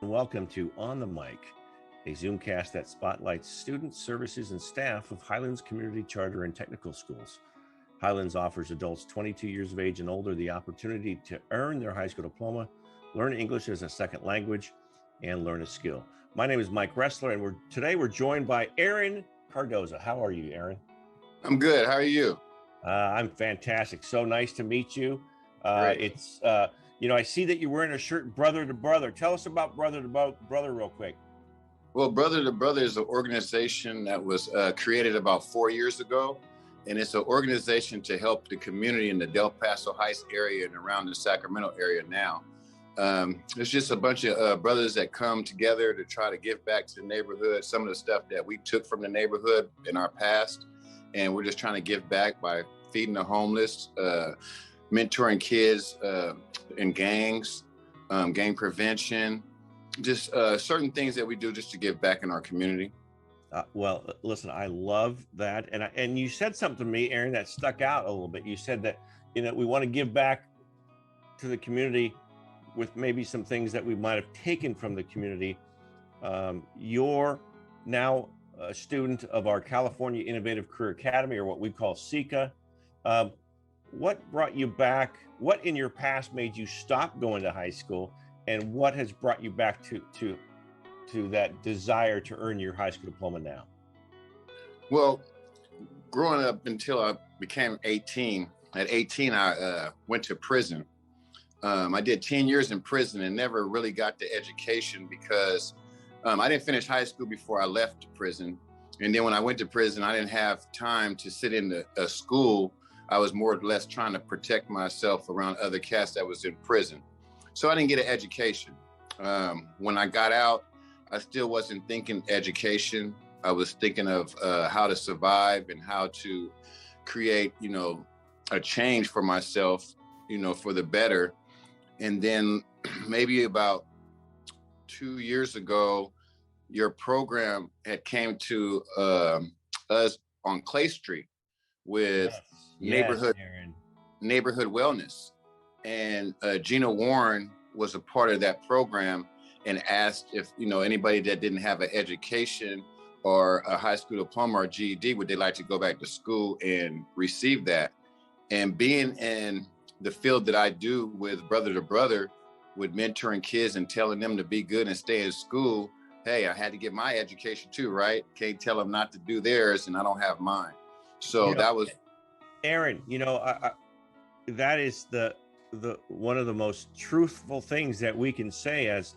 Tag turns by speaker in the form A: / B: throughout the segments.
A: Welcome to On the Mic, a Zoomcast that spotlights students, services, and staff of Highlands Community Charter and Technical Schools. Highlands offers adults 22 years of age and older the opportunity to earn their high school diploma, learn English as a second language, and learn a skill. My name is Mike Roessler, and today we're joined by Aaron Cardoza. How are you, Aaron?
B: I'm good. How are you?
A: I'm fantastic. So nice to meet you.
B: Great.
A: I see that you're wearing a shirt, Brother to Brother. Tell us about Brother to Brother real quick.
B: Well, Brother to Brother is an organization that was created about 4 years ago. And it's an organization to help the community in the Del Paso Heights area and around the Sacramento area now. It's just a bunch of brothers that come together to try to give back to the neighborhood, some of the stuff that we took from the neighborhood in our past. And we're just trying to give back by feeding the homeless, mentoring kids in gangs, gang prevention, just certain things that we do just to give back in our community.
A: Well, listen, I love that. And you said something to me, Aaron, that stuck out a little bit. You said that, we want to give back to the community with maybe some things that we might have taken from the community. You're now a student of our California Innovative Career Academy, or what we call SICA. What brought you back? What in your past made you stop going to high school? And what has brought you back to that desire to earn your high school diploma now?
B: Well, growing up until I became 18, at 18, I went to prison. I did 10 years in prison and never really got the education because I didn't finish high school before I left prison. And then when I went to prison, I didn't have time to sit in a school. I was more or less trying to protect myself around other cats that was in prison. So I didn't get an education. When I got out, I still wasn't thinking education. I was thinking of how to survive and how to create, a change for myself, for the better. And then maybe about 2 years ago, your program had came to us on Clay Street with neighborhood wellness. And Gina Warren was a part of that program and asked if, anybody that didn't have an education or a high school diploma or GED, would they like to go back to school and receive that? And being in the field that I do with Brother to Brother, with mentoring kids and telling them to be good and stay in school, hey, I had to get my education too, right? Can't tell them not to do theirs and I don't have mine. So that was...
A: Aaron, that is the one of the most truthful things that we can say as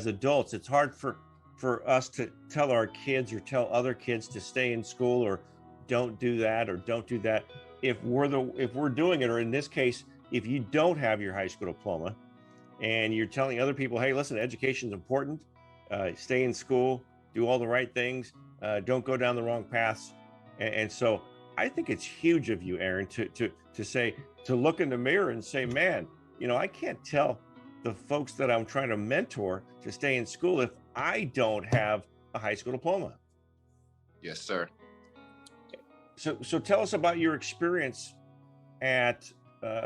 A: adults. It's hard for us to tell our kids or tell other kids to stay in school or don't do that or don't do that if we're doing it, or in this case, if you don't have your high school diploma and you're telling other people, hey, listen, education is important, stay in school, do all the right things, don't go down the wrong paths. And so I think it's huge of you, Aaron, to look in the mirror and say, man, I can't tell the folks that I'm trying to mentor to stay in school if I don't have a high school diploma.
B: Yes, sir.
A: So tell us about your experience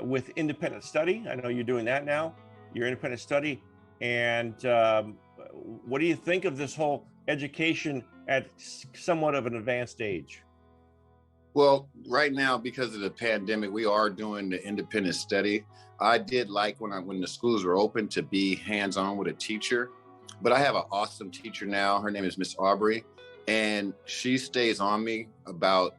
A: with independent study. I know you're doing that now, your independent study. And what do you think of this whole education at somewhat of an advanced age?
B: Well, right now, because of the pandemic, we are doing the independent study. I did like when the schools were open to be hands-on with a teacher, but I have an awesome teacher now. Her name is Miss Aubrey, and she stays on me about,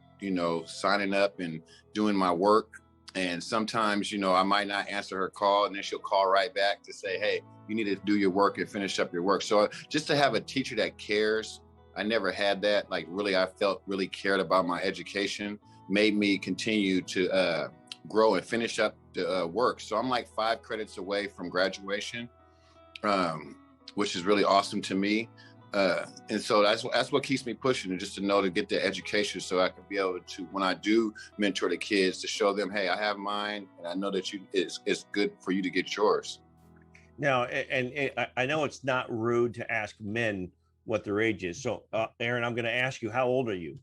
B: signing up and doing my work. And sometimes, I might not answer her call, and then she'll call right back to say, hey, you need to do your work and finish up your work. So just to have a teacher that cares, I never had that. Like, really, I felt really cared about my education, made me continue to grow and finish up the work. So I'm like 5 credits away from graduation, which is really awesome to me. And so that's what keeps me pushing, and just to know to get the education so I can be able to, when I do mentor the kids, to show them, hey, I have mine, and I know that it's good for you to get yours.
A: Now, and I know it's not rude to ask men what their age is. So, Aaron, I'm going to ask you, how old are you?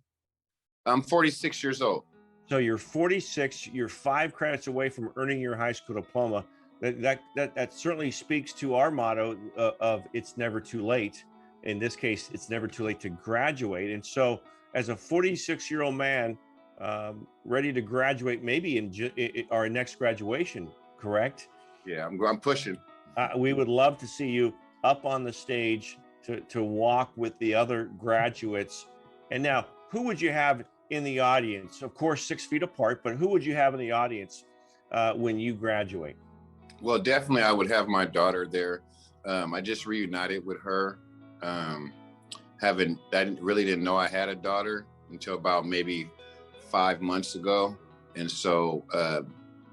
B: I'm 46 years old.
A: So you're 46, you're 5 credits away from earning your high school diploma. That certainly speaks to our motto of it's never too late. In this case, it's never too late to graduate. And so, as a 46-year-old man, ready to graduate, maybe in our next graduation, correct?
B: Yeah, I'm pushing.
A: We would love to see you up on the stage to walk with the other graduates. And now, who would you have in the audience? Of course, 6 feet apart, but who would you have in the audience when you graduate?
B: Well, definitely I would have my daughter there. I just reunited with her. I really didn't know I had a daughter until about maybe 5 months ago. And so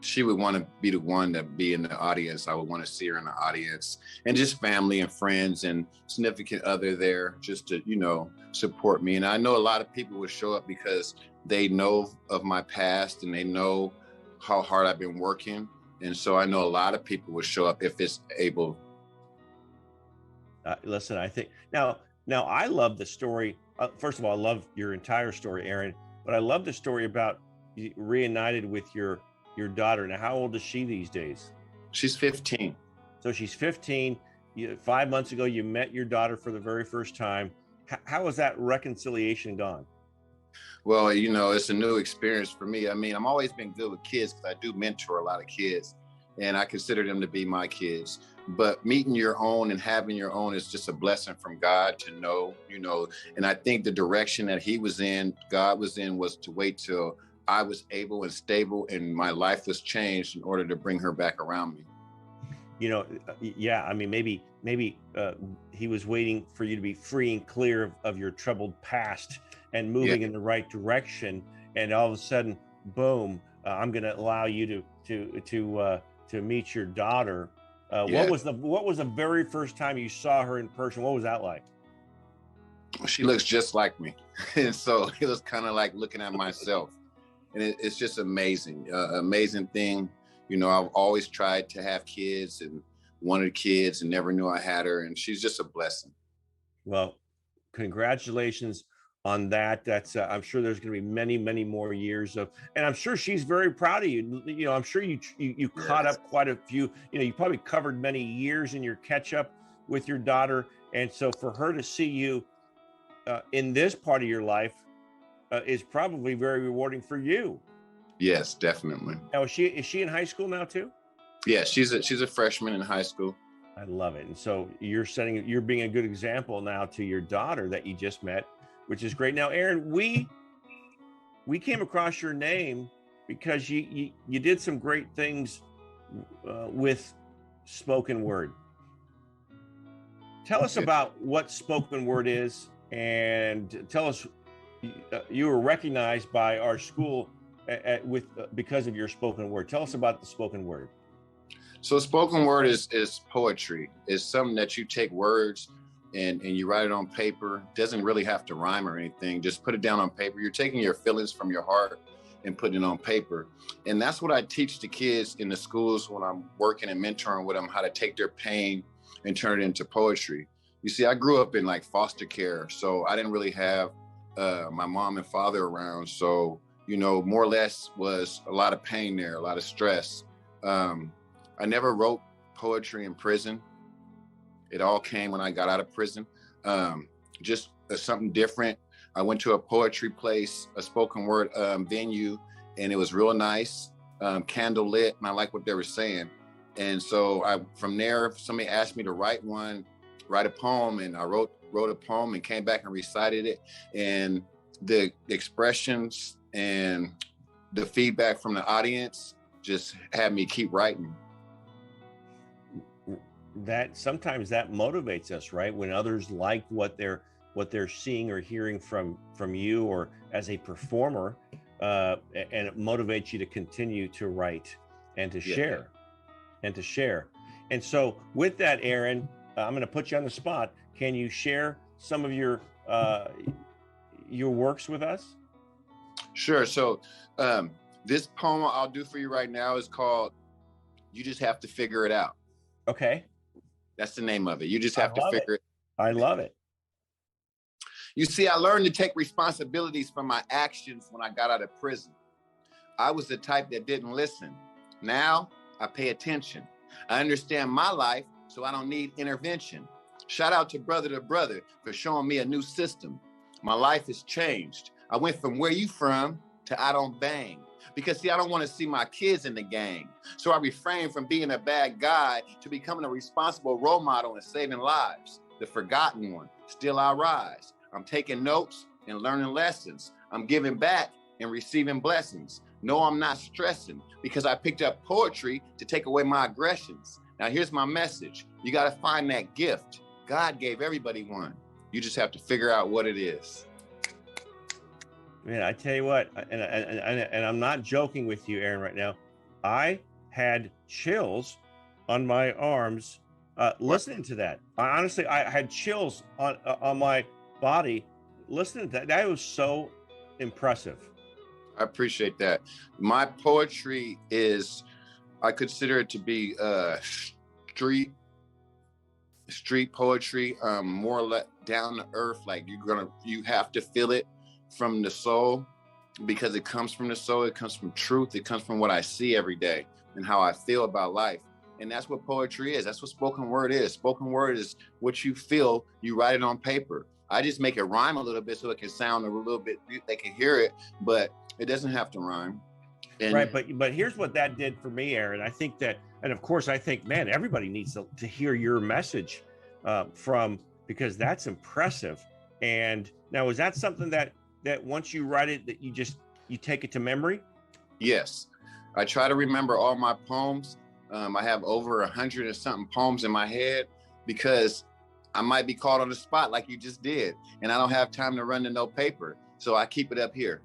B: she would want to be the one to be in the audience. I would want to see her in the audience, and just family and friends and significant other there just to, support me. And I know a lot of people would show up because they know of my past and they know how hard I've been working. And so I know a lot of people would show up if it's able.
A: Listen, I think now I love the story. First of all, I love your entire story, Aaron, but I love the story about you reunited with your daughter. Now, how old is she these days?
B: She's 15.
A: So she's 15. 5 months ago, you met your daughter for the very first time. How has that reconciliation gone?
B: Well, it's a new experience for me. I mean, I've always been good with kids because I do mentor a lot of kids, and I consider them to be my kids. But meeting your own and having your own is just a blessing from God to know, and I think the direction that God was in, was to wait till I was able and stable and my life was changed in order to bring her back around me.
A: Yeah, I mean, maybe he was waiting for you to be free and clear of your troubled past and moving in the right direction. And all of a sudden, boom, I'm going to allow you to meet your daughter. What was the very first time you saw her in person? What was that like?
B: She looks just like me. And so it was kind of like looking at myself. And it's just amazing, amazing thing. I've always tried to have kids and wanted kids and never knew I had her. And she's just a blessing.
A: Well, congratulations on that. That's I'm sure there's going to be many, many more years of, and I'm sure she's very proud of you. I'm sure you caught up quite a few. You probably covered many years in your catch up with your daughter, and so for her to see you in this part of your life is probably very rewarding for you.
B: Yes, definitely.
A: Now, is she in high school now too?
B: Yeah, she's a freshman in high school.
A: I love it. And so you're being a good example now to your daughter that you just met, which is great. Now, Aaron, we came across your name because you did some great things with spoken word. Tell us about what spoken word is, and tell us you were recognized by our school because of your spoken word. Tell us about the spoken word.
B: So spoken word is poetry. It's something that you take words and you write it on paper. It doesn't really have to rhyme or anything. Just put it down on paper. You're taking your feelings from your heart and putting it on paper. And that's what I teach the kids in the schools when I'm working and mentoring with them, how to take their pain and turn it into poetry. You see, I grew up in like foster care, so I didn't really have my mom and father around. So, more or less was a lot of pain there, a lot of stress. I never wrote poetry in prison. It all came when I got out of prison. Just something different. I went to a poetry place, a spoken word venue, and it was real nice, candle lit, and I liked what they were saying. And so from there, somebody asked me to write a poem, and I wrote a poem and came back and recited it. And the expressions and the feedback from the audience just had me keep writing.
A: That sometimes that motivates us, right? When others like what they're seeing or hearing from you or as a performer, and it motivates you to continue to write and to share. And so with that, Aaron, I'm going to put you on the spot. Can you share some of your works with us?
B: Sure. So this poem I'll do for you right now is called "You Just Have to Figure It Out."
A: Okay.
B: That's the name of it. You just have to figure it.
A: I love it.
B: You see, I learned to take responsibilities for my actions when I got out of prison. I was the type that didn't listen. Now I pay attention. I understand my life, so I don't need intervention. Shout out to Brother for showing me a new system. My life has changed. I went from where you from to I don't bang. Because see, I don't want to see my kids in the gang. So I refrain from being a bad guy to becoming a responsible role model and saving lives. The forgotten one, still I rise. I'm taking notes and learning lessons. I'm giving back and receiving blessings. No, I'm not stressing because I picked up poetry to take away my aggressions. Now here's my message. You got to find that gift. God gave everybody one. You just have to figure out what it is.
A: Man, I tell you what, and I'm not joking with you, Aaron, right now. I had chills on my arms listening to that. I had chills on my body listening to that. That was so impressive.
B: I appreciate that. My poetry is, I consider it to be street poetry, more or less down to earth. Like you have to feel it from the soul, because it comes from the soul. It comes from truth. It comes from what I see every day and how I feel about life. And that's what poetry is. That's what spoken word is. Spoken word is what you feel. You write it on paper. I just make it rhyme a little bit so it can sound a little bit, they can hear it, but it doesn't have to rhyme. And
A: right, but here's what that did for me, Aaron. I think that, and of course, I think, man, everybody needs to hear your message because that's impressive. And now, is that something that once you write it, that you take it to memory?
B: Yes, I try to remember all my poems. I have over 100 and something poems in my head because I might be caught on the spot like you just did, and I don't have time to run to no paper, so I keep it up here.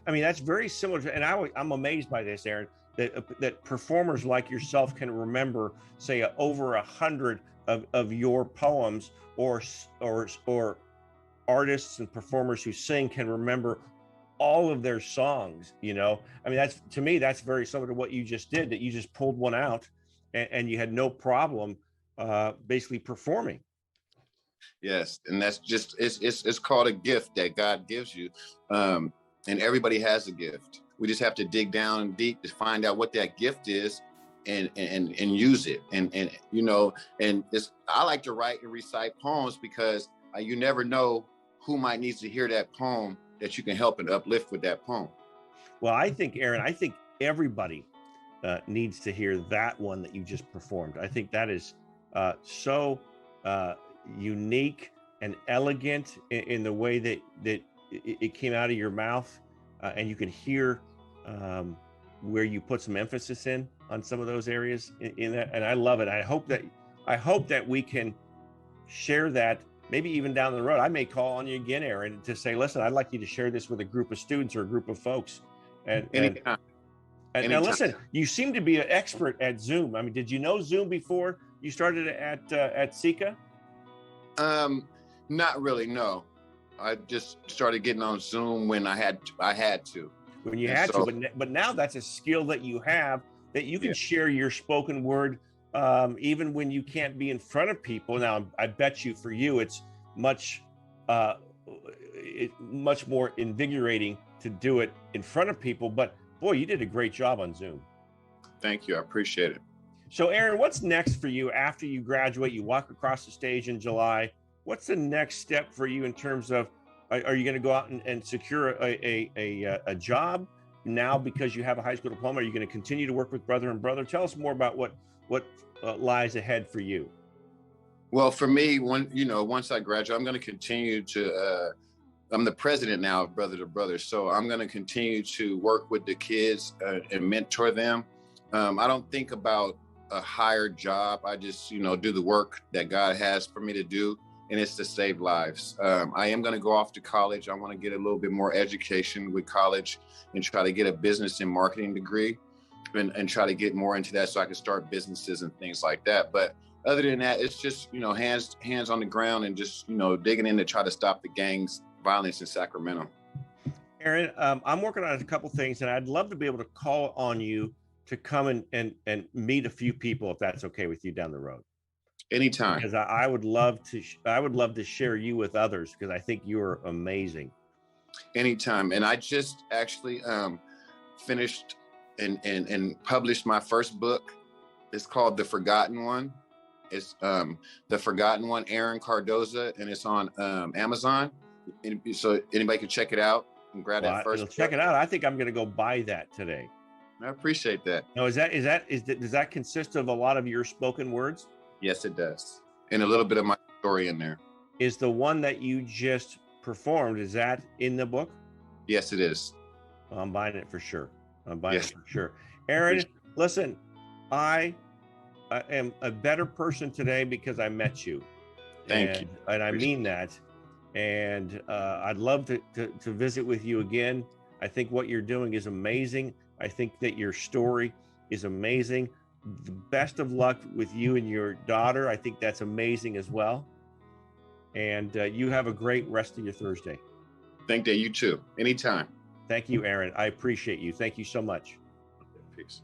A: I mean, that's very similar to, and I'm amazed by this, Aaron, that performers like yourself can remember, say, over 100 of your poems, or artists and performers who sing can remember all of their songs. I mean, that's, to me, that's very similar to what you just did, that you just pulled one out and you had no problem basically performing.
B: Yes, and that's just, it's called a gift that God gives you. And everybody has a gift. We just have to dig down deep to find out what that gift is and use it. And I like to write and recite poems because you never know who might need to hear that poem that you can help and uplift with that poem.
A: Well, I think, Aaron, everybody needs to hear that one that you just performed. I think that is so unique and elegant in the way that it came out of your mouth, and you can hear where you put some emphasis in on some of those areas in that, and I love it. I hope that we can share that, maybe even down the road. I may call on you again, Aaron, to say, listen, I'd like you to share this with a group of students or a group of folks. And now listen, you seem to be an expert at Zoom. I mean, did you know Zoom before you started at Sika?
B: Not really, no. I just started getting on Zoom when I had to.
A: When you had to, but now that's a skill that you have, that you can share your spoken word even when you can't be in front of people. Now, I bet you, for you, it's much more invigorating to do it in front of people. But boy, you did a great job on Zoom.
B: Thank you. I appreciate it.
A: So, Aaron, what's next for you after you graduate? You walk across the stage in July. What's the next step for you in terms of, are you going to go out and secure a job now because you have a high school diploma? Are you going to continue to work with Brother and Brother? Tell us more about what lies ahead for you.
B: Well, for me, once I graduate, I'm going to continue to, I'm the president now of Brother to Brother. So I'm going to continue to work with the kids and mentor them. I don't think about a higher job. I just, do the work that God has for me to do. And it's to save lives. I am going to go off to college. I want to get a little bit more education with college and try to get a business and marketing degree and try to get more into that so I can start businesses and things like that. But other than that, it's just, hands on the ground and just, digging in to try to stop the gangs violence in Sacramento.
A: Aaron, I'm working on a couple things, and I'd love to be able to call on you to come and meet a few people, if that's okay with you, down the road.
B: Anytime.
A: Because I would love to share you with others, because I think you are amazing.
B: Anytime. And I just actually finished and published my first book. It's called The Forgotten One. It's The Forgotten One, Aaron Cardoza, and it's on Amazon. So anybody can check it out and grab that first.
A: Check it out. I think I'm going to go buy that today.
B: I appreciate that.
A: Now, does that consist of a lot of your spoken words?
B: Yes, it does. And a little bit of my story in there.
A: Is the one that you just performed, is that in the book?
B: Yes, it is.
A: I'm buying it for sure. Aaron, listen, I am a better person today because I met you.
B: Thank you.
A: And I mean that. And I'd love to visit with you again. I think what you're doing is amazing. I think that your story is amazing. The best of luck with you and your daughter. I think that's amazing as well. And you have a great rest of your Thursday.
B: Thank you. You too. Anytime.
A: Thank you, Aaron. I appreciate you. Thank you so much.
B: Peace.